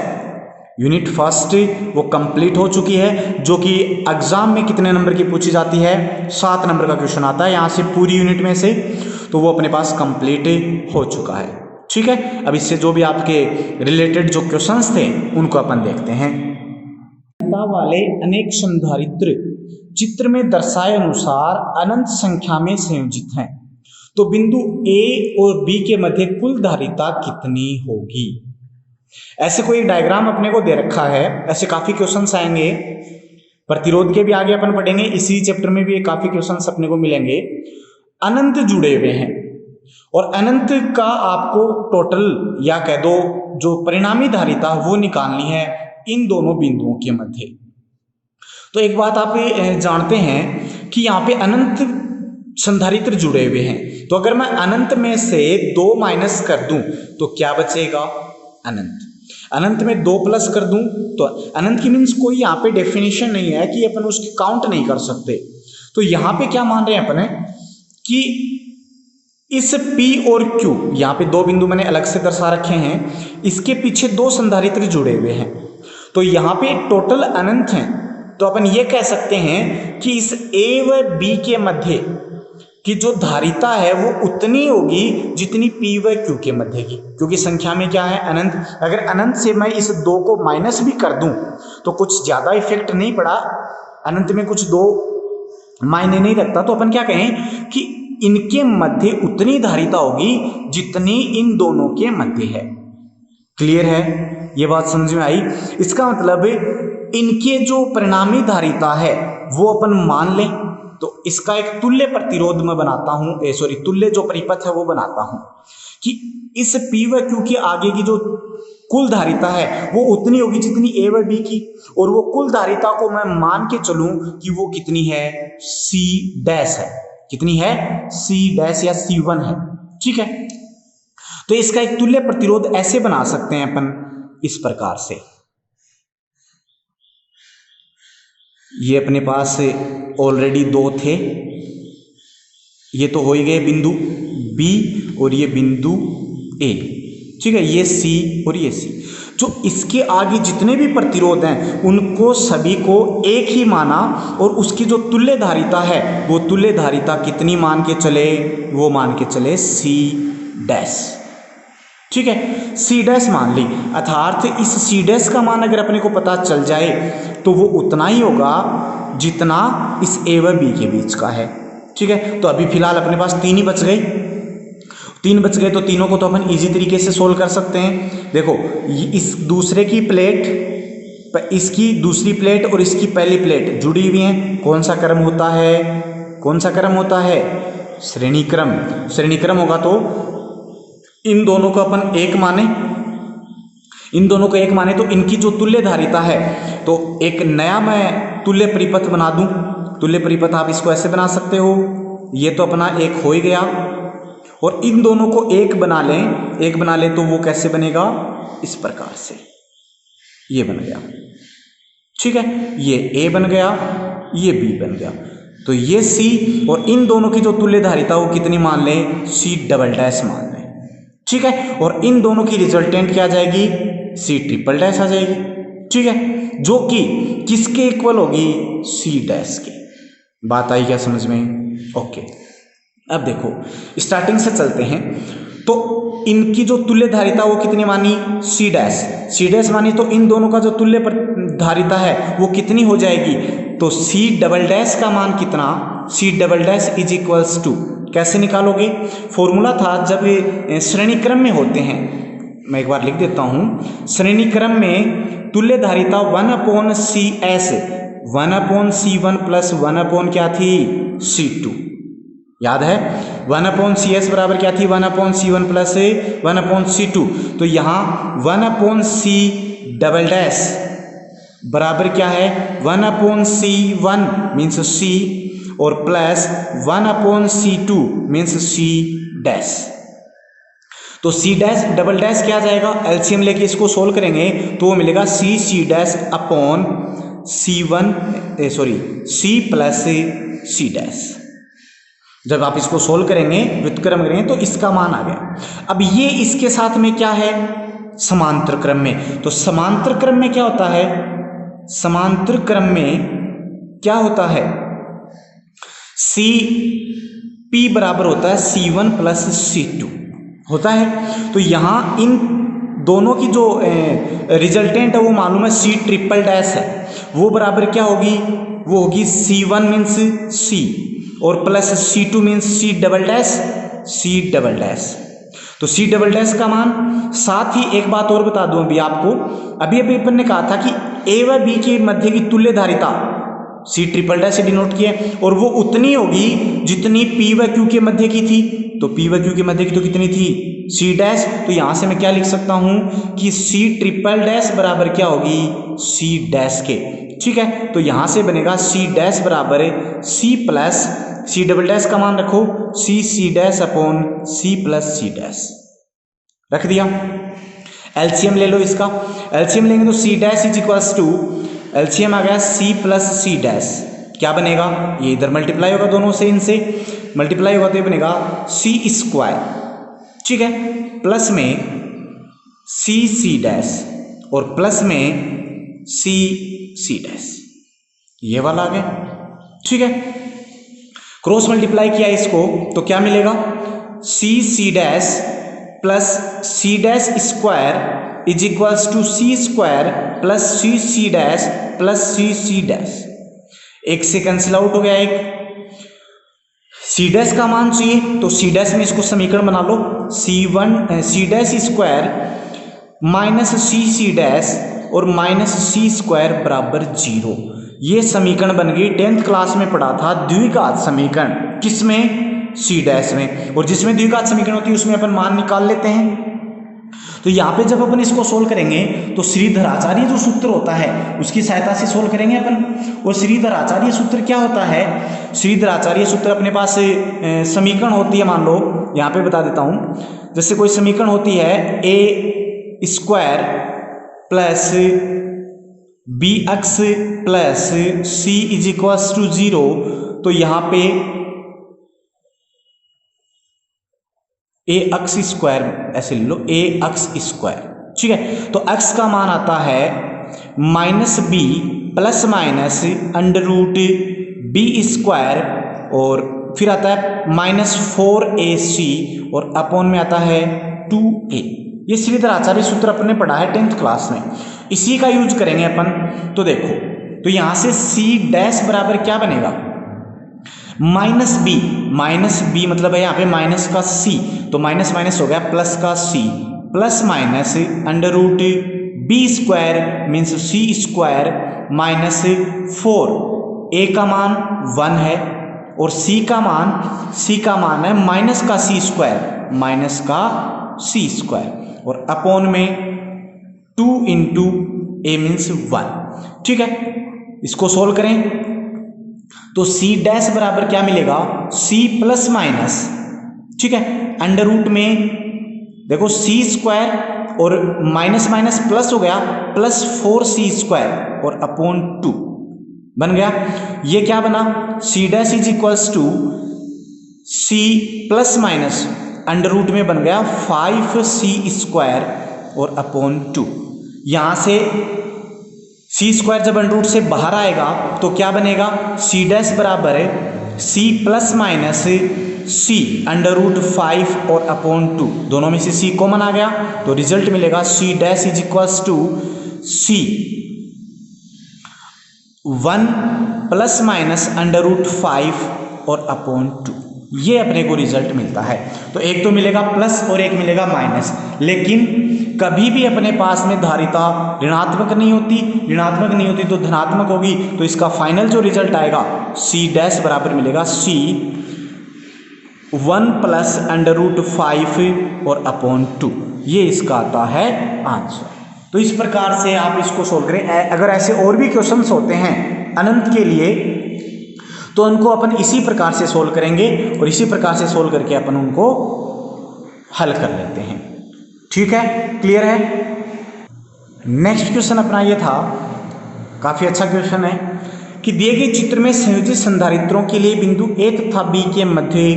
यूनिट फर्स्ट वो कंप्लीट हो चुकी है, जो कि एग्जाम में कितने नंबर की पूछी जाती है, 7 नंबर का क्वेश्चन आता है यहाँ से पूरी यूनिट में से। तो वो अपने पास कंप्लीट हो चुका है। ठीक है, अब इससे जो भी आपके रिलेटेड जो क्वेश्चंस थे उनको अपन देखते हैं। वाले अनेक संधारित्र चित्र में दर्शाए अनुसार अनंत संख्या में संयोजित हैं, तो बिंदु A और B के मध्य कुल धारिता कितनी होगी। ऐसे कोई डायग्राम अपने को दे रखा है। ऐसे काफी क्वेश्चंस आएंगे, प्रतिरोध के भी आगे अपन पढ़ेंगे, इसी चैप्टर में भी काफी क्वेश्चंस अपने को मिलेंगे। अनंत जुड़े हुए हैं और अनंत का आपको टोटल या कह दो जो परिणामी धारिता वो निकालनी है इन दोनों बिंदुओं के मध्य। तो एक बात आप जानते हैं कि यहाँ पे अनंत संधारित्र जुड़े हुए हैं, तो अगर मैं अनंत में से 2 माइनस कर दूं तो क्या बचेगा, अनंत। अनंत में 2 प्लस कर दूं तो अनंत की मीन्स कोई यहाँ पे डेफिनेशन नहीं है कि अपन उसकी काउंट नहीं कर सकते। तो यहाँ पे क्या मान रहे हैं अपन कि इस P और Q, यहाँ पे 2 बिंदु मैंने अलग से दर्शा रखे हैं, इसके पीछे 2 संधारित्र जुड़े हुए हैं, तो यहाँ पे टोटल अनंत हैं। तो अपन ये कह सकते हैं कि इस A व B के मध्य की जो धारिता है वो उतनी होगी जितनी P व Q के मध्य की, क्योंकि संख्या में क्या है, अनंत। अगर अनंत से मैं इस 2 को माइनस भी कर दूं तो कुछ ज्यादा इफेक्ट नहीं पड़ा, अनंत में कुछ 2 मायने नहीं रखता। तो अपन क्या कहें कि इनके मध्य उतनी धारिता होगी जितनी इन दोनों के मध्य है। क्लियर है, ये बात समझ में आई। इसका मतलब इनके जो परिणामी धारिता है वो अपन मान लें, तो इसका एक तुल्य प्रतिरोध में बनाता हूं, तुल्य जो परिपथ है वो बनाता हूं कि इस P व Q के आगे की जो कुल धारिता है वो उतनी होगी जितनी A व B की, और वो कुल धारिता को मैं मान के चलूं कि वो कितनी है, C डैश है। कितनी है, C डैश या C1 है। ठीक है, तो इसका एक तुल्य प्रतिरोध ऐसे बना सकते हैं अपन इस प्रकार से। ये अपने पास ऑलरेडी 2 थे, ये तो हो ही गए बिंदु B और ये बिंदु A। ठीक है, ये C और ये C। जो इसके आगे जितने भी प्रतिरोध हैं उनको सभी को एक ही माना, और उसकी जो तुल्य धारिता है वो तुल्य धारिता कितनी मान के चले, वो मान के चले C डैश। ठीक है, C डैश मान ली, अर्थात इस C डैश का मान अगर अपने को पता चल जाए तो वो उतना ही होगा जितना इस A व B के बीच का है। ठीक है, तो अभी फिलहाल अपने पास 3 ही बच गए। तीन बच गए तो तीनों को तो अपन इजी तरीके से सोल्व कर सकते हैं। देखो इस दूसरे की प्लेट, इसकी दूसरी प्लेट और इसकी पहली प्लेट जुड़ी हुई हैं। कौन सा क्रम होता है, कौन सा क्रम होता है, श्रेणी क्रम। श्रेणी क्रम होगा तो इन दोनों को अपन एक माने, इन दोनों को एक माने तो इनकी जो तुल्य धारिता है, तो एक नया मैं तुल्य परिपथ बना दूं। तुल्य परिपथ आप इसको ऐसे बना सकते हो, ये तो अपना एक हो ही गया, और इन दोनों को एक बना लें, एक बना लें तो वो कैसे बनेगा, इस प्रकार से ये बन गया। ठीक है, ये A बन गया, ये B बन गया, तो ये C, और इन दोनों की जो तुल्य धारिता वो कितनी मान लें, C डबल डैश मान लें। ठीक है, और इन दोनों की रिजल्टेंट क्या आ जाएगी, C ट्रिपल डैश आ जाएगी। ठीक है, जो कि किसके इक्वल होगी, C डैश के। बात आई क्या समझ में? ओके, अब देखो स्टार्टिंग से चलते हैं। तो इनकी जो तुल्य धारिता वो कितनी मानी, C डैश। C डैश मानी तो इन दोनों का जो तुल्य धारिता है वो कितनी हो जाएगी, तो C डबल डैश का मान कितना, C double dash is equals to, कैसे निकालोगे, फॉर्मूला था जब श्रेणी क्रम में होते हैं, मैं एक बार लिख देता हूं। श्रेणी क्रम में तुल्य धारिता 1/CS, 1/C1 प्लस 1/ क्या थी, C2, याद है 1/CS बराबर क्या थी, 1/C1 प्लस 1/C2। तो यहाँ 1/C डबल डैश बराबर क्या है, 1/C1 मीन्स C, और plus 1/C2 means C dash. तो C डैश डबल डैश क्या आ जाएगा, एलसीएम लेके इसको सोल्व करेंगे तो वो मिलेगा C dash upon C plus C dash. जब आप इसको सोल्व करेंगे, व्युत्क्रम करेंगे, तो इसका मान आ गया। अब ये इसके साथ में क्या है, समांतर क्रम में। तो समांतर क्रम में क्या होता है, समांतर क्रम में क्या होता है, CP बराबर होता है C1 प्लस C2 होता है। तो यहाँ इन दोनों की जो रिजल्टेंट है वो मालूम है, C ट्रिपल डैश है, वो बराबर क्या होगी, वो होगी C1 मीन्स C और plus C2 means C double dash, C double dash. तो C डबल डैश का मान, साथ ही एक बात और बता दूं अभी आपको, अभी अपन ने कहा था कि A व B के मध्य की तुल्य धारिता C ट्रिपल डैश से डिनोट किया, और वो उतनी होगी जितनी P व Q के मध्य की थी। तो P व Q के मध्य की तो कितनी थी, C डैश। तो यहां से मैं क्या लिख सकता हूं कि C ट्रिपल डैश बराबर क्या होगी, C डैश के। ठीक है, तो यहां से बनेगा C डैश बराबर C plus C double dash का मान रखो, C dash upon C plus C dash रख दिया। एलसीएम ले लो इसका, एलसीएम लेंगे तो C dash is equals to, LCM आ गया C प्लस C डैश, क्या बनेगा, ये इधर मल्टीप्लाई होगा, दोनों से इनसे मल्टीप्लाई होगा तो ये बनेगा C स्क्वायर। ठीक है, प्लस में C डैश और प्लस में C डैश, ये वाला आ गया। ठीक है, क्रॉस मल्टीप्लाई किया इसको तो क्या मिलेगा, C dash plus C dash square is equals to C square plus C dash plus C dash. एक से कैंसिल आउट हो गया, एक C डैश का मान चाहिए तो C डैश में इसको समीकरण बना लो, C dash square minus C dash और माइनस C स्क्वायर बराबर 0। ये समीकरण बन गई, 10th क्लास में पढ़ा था द्विघात समीकरण, किसमें, C डैश में। और जिसमें द्विघात समीकरण होती है उसमें अपन मान निकाल लेते हैं। तो यहाँ पे जब अपन इसको सोल्व करेंगे तो श्रीधराचार्य जो सूत्र होता है उसकी सहायता से सोल्व करेंगे अपन। और श्रीधराचार्य सूत्र क्या होता है, श्रीधराचार्य सूत्र अपने पास समीकरण होती है, मान लो यहाँ पे बता देता हूँ, जैसे कोई समीकरण होती है A square plus BX plus C is equals to 0, तो यहाँ पे AX स्क्वायर ऐसे ले लो, AX स्क्वायर। ठीक है, तो x का मान आता है -b plus minus under root B square, और फिर आता है -4AC और अपॉन में आता है 2a। ये श्रीधराचार्य सूत्र अपने पढ़ा है 10th क्लास में, इसी का यूज करेंगे अपन। तो देखो, तो यहां से C डैश बराबर क्या बनेगा, माइनस बी मतलब है यहाँ पे माइनस का सी, तो माइनस माइनस हो गया प्लस का C, plus minus under root B square means C square minus 4। A का मान 1 है और सी का मान है माइनस का सी स्क्वायर और अपॉन में 2 इंटू ए मीन्स 1। ठीक है, इसको सोल्व करें तो सी डैश बराबर क्या मिलेगा, सी प्लस माइनस, ठीक है, अंडर रूट में देखो सी स्क्वायर और माइनस माइनस प्लस हो गया, प्लस 4c स्क्वायर और अपॉन 2 बन गया। ये क्या बना, C dash is equals to C plus minus under root में बन गया 5c स्क्वायर और अपॉन 2। यहां से सी स्क्वायर जब अंडर रूट से बाहर आएगा तो क्या बनेगा, सी डैश बराबर है सी प्लस माइनस सी अंडर रूट 5 और अपॉन 2, दोनों में से सी कॉमन आ गया तो रिजल्ट मिलेगा C dash is equals to C 1 plus minus under root 5 और अपॉन 2। ये अपने को रिजल्ट मिलता है। तो एक तो मिलेगा प्लस और एक मिलेगा माइनस, लेकिन कभी भी अपने पास में धारिता ऋणात्मक नहीं होती तो धनात्मक होगी, तो इसका फाइनल जो रिजल्ट आएगा सी डैश बराबर मिलेगा सी 1 प्लस अंडर रूट 5 और अपॉन 2। ये इसका आता है आंसर। तो इस प्रकार से आप इसको सोल्व करें। अगर ऐसे और भी क्वेश्चंस होते हैं अनंत के लिए तो उनको अपन इसी प्रकार से सोल्व करेंगे और इसी प्रकार से सोल्व करके अपन उनको हल कर लेते हैं। ठीक है, क्लियर है। नेक्स्ट क्वेश्चन अपना ये था, काफी अच्छा क्वेश्चन है कि दिए गए चित्र में संयोजित संधारित्रों के लिए बिंदु ए तथा बी के मध्य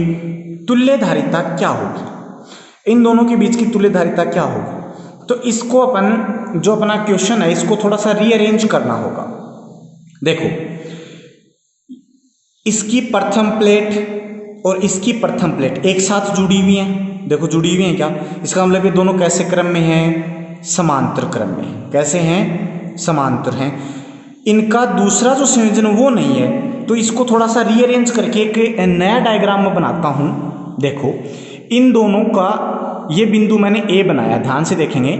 तुल्य धारिता क्या होगी, इन दोनों के बीच की तुल्य धारिता क्या होगी। तो इसको अपन जो अपना क्वेश्चन है इसको थोड़ा सा रीअरेंज करना होगा। देखो, इसकी प्रथम प्लेट और इसकी प्रथम प्लेट एक साथ जुड़ी हुई हैं। देखो जुड़ी हुई हैं क्या, इसका मतलब ये दोनों कैसे क्रम में हैं, समांतर क्रम में। कैसे हैं, समांतर हैं। इनका दूसरा जो संयोजन वो नहीं है, तो इसको थोड़ा सा रीअरेंज करके एक नया डायग्राम में बनाता हूं। देखो, इन दोनों का ये बिंदु मैंने ए बनाया, ध्यान से देखेंगे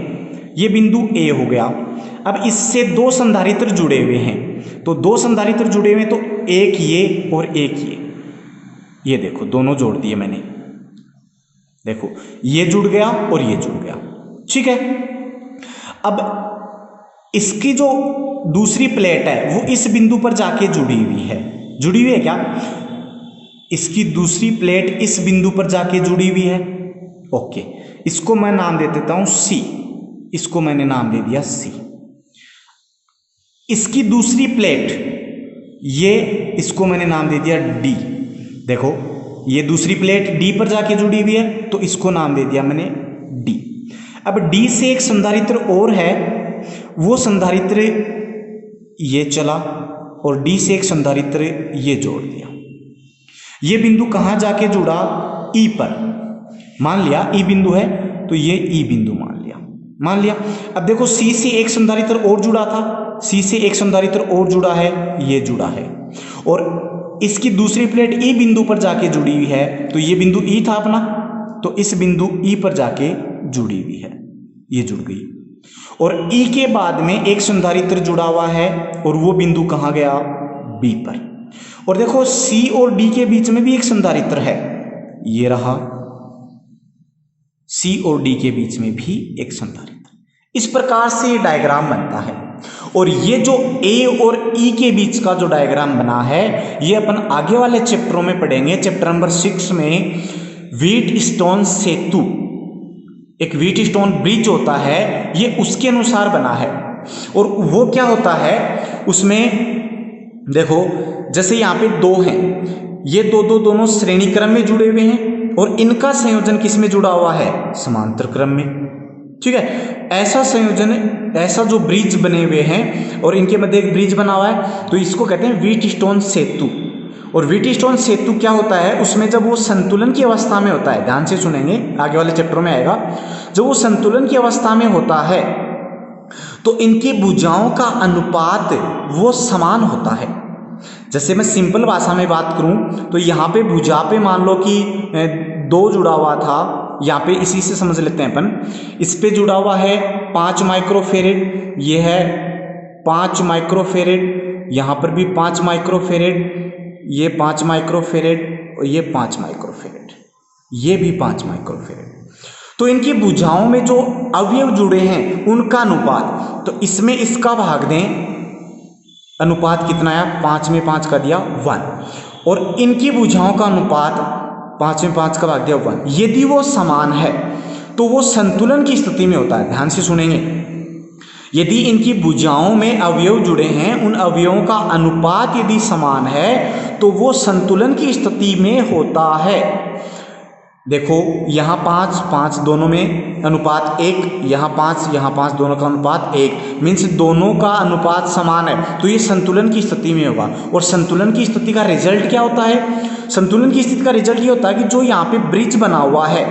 ये बिंदु ए हो गया। अब इससे दो संधारित्र जुड़े हुए हैं, तो दो संधारित्र जुड़े हुए तो एक ये और एक ये देखो दोनों जोड़ दिए मैंने। देखो ये जुड़ गया और ये जुड़ गया। ठीक है, अब इसकी जो दूसरी प्लेट है वो इस बिंदु पर जाके जुड़ी हुई है क्या, इसकी दूसरी प्लेट इस बिंदु पर जाके जुड़ी हुई है। ओके, इसको मैं नाम दे देता हूं सी, इसको मैंने नाम दे दिया सी। इसकी दूसरी प्लेट ये, इसको मैंने नाम दे दिया डी। देखो ये दूसरी प्लेट डी पर जाके जुड़ी हुई है तो इसको नाम दे दिया मैंने डी। अब डी से एक संधारित्र और है, वो संधारित्र ये चला और डी से एक संधारित्र ये जोड़ दिया। ये बिंदु कहां जाके जुड़ा, ई पर। मान लिया ई बिंदु है तो ये ई बिंदु मान लिया। अब देखो सी से एक संधारित्र और जुड़ा था, सी से एक संधारित्र और जुड़ा है, ये जुड़ा है, और इसकी दूसरी प्लेट ई बिंदु पर जाके जुड़ी हुई है, तो ये बिंदु ई था अपना, तो इस बिंदु ई पर जाके जुड़ी हुई है, ये जुड़ गई। और ई के बाद में एक संधारित्र जुड़ा हुआ है और वो बिंदु कहां गया, बी पर। और देखो सी और डी के बीच में भी एक संधारित्र है, ये रहा, सी और डी के बीच में भी एक संधारित्र। इस प्रकार से ये डायग्राम बनता है। और ये जो ए और ई के बीच का जो डायग्राम बना है ये अपन आगे वाले चैप्टरों में पढ़ेंगे। चैप्टर नंबर 6 में व्हीट स्टोन सेतु, एक व्हीट स्टोन ब्रिज होता है, ये उसके अनुसार बना है। और वो क्या होता है उसमें, देखो जैसे यहाँ पे दो हैं, ये दोनों श्रेणी क्रम में जुड़े हुए हैं और इनका संयोजन किस में जुड़ा हुआ है, समांतर क्रम में। ठीक है, ऐसा संयोजन, ऐसा जो ब्रिज बने हुए हैं और इनके मध्य एक ब्रिज बना हुआ है, तो इसको कहते हैं व्हीट स्टोन सेतु। और व्हीट स्टोन सेतु क्या होता है, उसमें जब वो संतुलन की अवस्था में होता है, ध्यान से सुनेंगे आगे वाले चैप्टर में आएगा, जब वो संतुलन की अवस्था में होता है तो इनकी भुजाओं का अनुपात वो समान होता है। जैसे मैं सिंपल भाषा में बात करूं तो यहाँ पे भुजा पे मान लो कि 2 जुड़ा हुआ था, यहाँ पे इसी से समझ लेते हैं अपन। इस पे जुड़ा हुआ है 5 माइक्रोफेरेड, ये है 5 माइक्रोफेरेड, यहाँ पर भी 5 माइक्रोफेरेड, ये 5 माइक्रोफेरेड और ये 5 माइक्रोफेरेड, ये भी 5 माइक्रोफेरेड। तो इनकी भुजाओं में जो अवयव जुड़े हैं उनका अनुपात, तो इसमें इसका भाग दें, अनुपात कितना है, 5 में 5 का दिया 1, और इनकी भुजाओं का अनुपात 5 में 5 का भाग दिया 1। यदि वो समान है तो वो संतुलन की स्थिति में होता है। ध्यान से सुनेंगे, यदि इनकी भुजाओं में अवयव जुड़े हैं, उन अवयवों का अनुपात यदि समान है तो वो संतुलन की स्थिति में होता है। देखो यहाँ 5 5 दोनों में अनुपात 1, यहाँ 5 दोनों का अनुपात 1, मीन्स दोनों का अनुपात समान है, तो ये संतुलन की स्थिति में होगा। और संतुलन की स्थिति का रिजल्ट क्या होता है? संतुलन की स्थिति का रिजल्ट ये होता है कि जो यहाँ पे ब्रिज बना हुआ है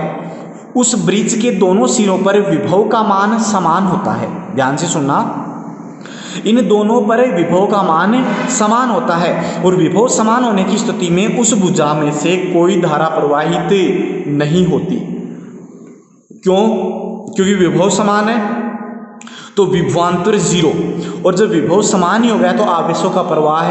उस ब्रिज के दोनों सिरों पर विभव का मान समान होता है। ध्यान से सुनना, इन दोनों पर विभव का मान समान होता है, और विभव समान होने की स्थिति में उस भुजा में से कोई धारा प्रवाहित नहीं होती। क्यों? क्योंकि विभव समान है तो विभवांतर 0, और जब विभव समान ही हो गया तो आवेशों का प्रवाह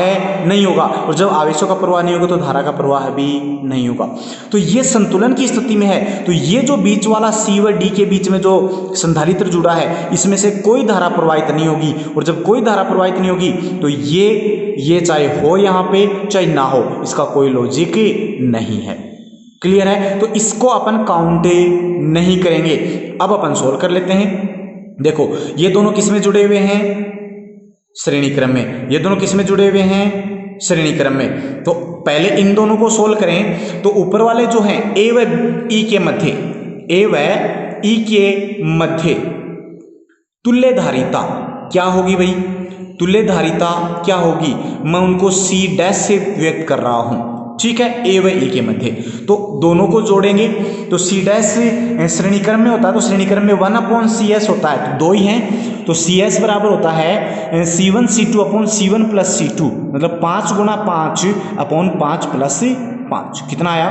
नहीं होगा, और जब आवेशों का प्रवाह नहीं होगा तो धारा का प्रवाह भी नहीं होगा। तो ये संतुलन की स्थिति में है। तो ये जो बीच वाला C व D के बीच में जो संधारित्र जुड़ा है, इसमें से कोई धारा प्रवाहित नहीं होगी, और जब कोई धारा प्रवाहित नहीं होगी तो ये चाहे हो यहाँ पे चाहे ना हो, इसका कोई लॉजिक नहीं है। क्लियर है? तो इसको अपन काउंट नहीं करेंगे। अब अपन सोल्व कर लेते हैं। देखो ये दोनों किस में जुड़े हुए हैं? श्रेणी क्रम में। ये दोनों किस में जुड़े हुए हैं? श्रेणी क्रम में। तो पहले इन दोनों को सोल्व करें। तो ऊपर वाले जो हैं ए व ई के मध्य, ए व ई के मध्य तुल्य धारिता क्या होगी भाई? तुल्य धारिता क्या होगी? मैं उनको C डैश से व्यक्त कर रहा हूं, ठीक है, ए व ई के मध्य। तो दोनों को जोड़ेंगे तो C डैश श्रेणी क्रम में होता है, तो श्रेणी क्रम में 1/CS होता है, तो 2 ही हैं, तो CS बराबर होता है C1 C2 upon C1 plus C2, मतलब 5 गुणा 5 अपॉन 5 प्लस 5। कितना आया?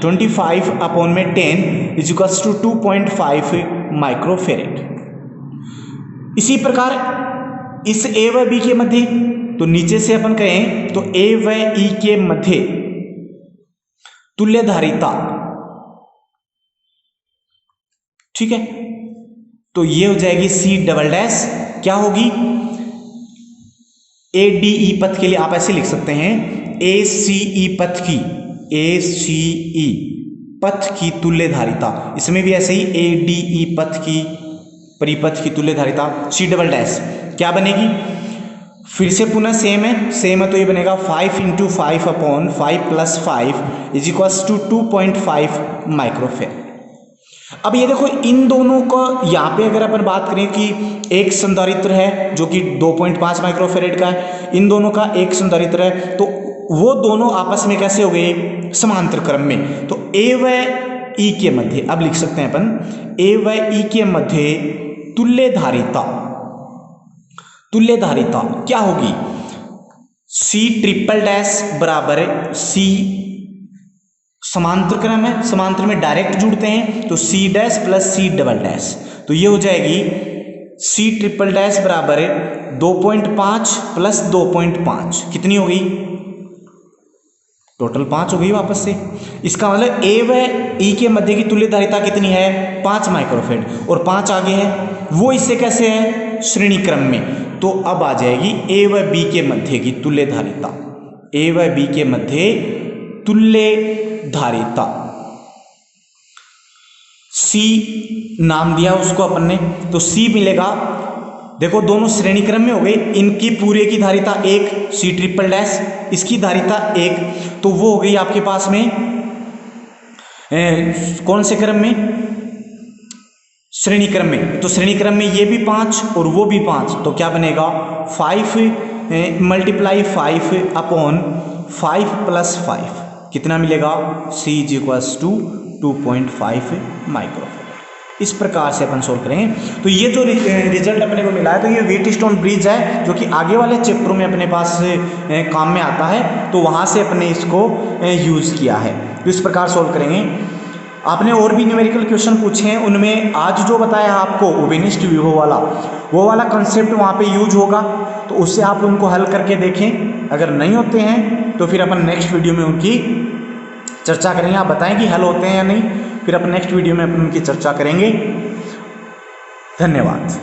25 अपॉन में 10 इज इक्वल्स टू 2.5 माइक्रोफेरेड। इसी प्रकार इस ए व बी के मध्य, तो नीचे से अपन कहें तो ए व ई के मध्य तुल्य धारिता, ठीक है, तो ये हो जाएगी C डबल डैश, क्या होगी? ADE पथ के लिए आप ऐसे लिख सकते हैं, ACE पथ की, ACE पथ की तुल्य धारिता। इसमें भी ऐसे ही ADE पथ की, परिपथ की तुल्य धारिता C डबल डैश क्या बनेगी? फिर से पुनः सेम है, तो ये बनेगा 5 × 5 upon 5 plus 5 is equals to 2.5 microfarad. अब ये देखो इन दोनों को यहाँ पे अगर अपन बात करें कि एक संधारित्र है जो कि 2.5 माइक्रोफेरेड का है, इन दोनों का एक संधारित्र है, तो वो दोनों आपस में कैसे हो गए? समांतर क्रम में। तो ए व ई के मध्य, अब लिख सकते हैं अपन ए व ई के मध्य तुल्य धारिता, तुल्य धारिता क्या होगी? C ट्रिपल डैश बराबर C, समांतर क्रम है, समांतर में डायरेक्ट जुड़ते हैं, तो C dash plus C double dash, तो ये हो जाएगी C ट्रिपल डैश बराबर 2.5 प्लस 2.5, कितनी होगी? टोटल 5 हो गई वापस से। इसका मतलब ए व ई के मध्य की तुल्य धारिता कितनी है? 5 माइक्रोफेरेड, और 5 आगे है, वो इससे कैसे है? श्रेणी क्रम में। तो अब आ जाएगी ए व बी के मध्य की तुल्य धारिता, ए व बी के मध्य तुल्य धारिता। C नाम दिया उसको अपन ने, तो C मिलेगा। देखो दोनों श्रेणी क्रम में हो गए, इनकी पूरे की धारिता 1 C ट्रिपल डैश, इसकी धारिता 1, तो वो हो गई आपके पास में कौन से क्रम में? श्रेणी क्रम में। तो श्रेणी क्रम में ये भी 5 और वो भी 5, तो क्या बनेगा? 5 × 5 अपॉन 5 प्लस 5, कितना मिलेगा? C is equals to 2.5 microfarad. इस प्रकार से अपन सोल्व करेंगे। तो ये जो रिजल्ट अपने को मिला है, तो ये व्हीटस्टोन ब्रिज है जो कि आगे वाले चैप्टरों में अपने पास काम में आता है, तो वहाँ से अपने इसको यूज़ किया है। तो इस प्रकार सोल्व करेंगे। आपने और भी न्यूमेरिकल क्वेश्चन पूछे हैं, उनमें आज जो बताया आपको ओबेनिस्ट विवो वाला, वो वाला कंसेप्ट वहाँ पे यूज होगा, तो उससे आप उनको हल करके देखें। अगर नहीं होते हैं तो फिर अपन नेक्स्ट वीडियो में उनकी चर्चा करेंगे। आप बताएं कि हल होते हैं या नहीं, फिर अपन नेक्स्ट वीडियो में अपन उनकी चर्चा करेंगे। धन्यवाद।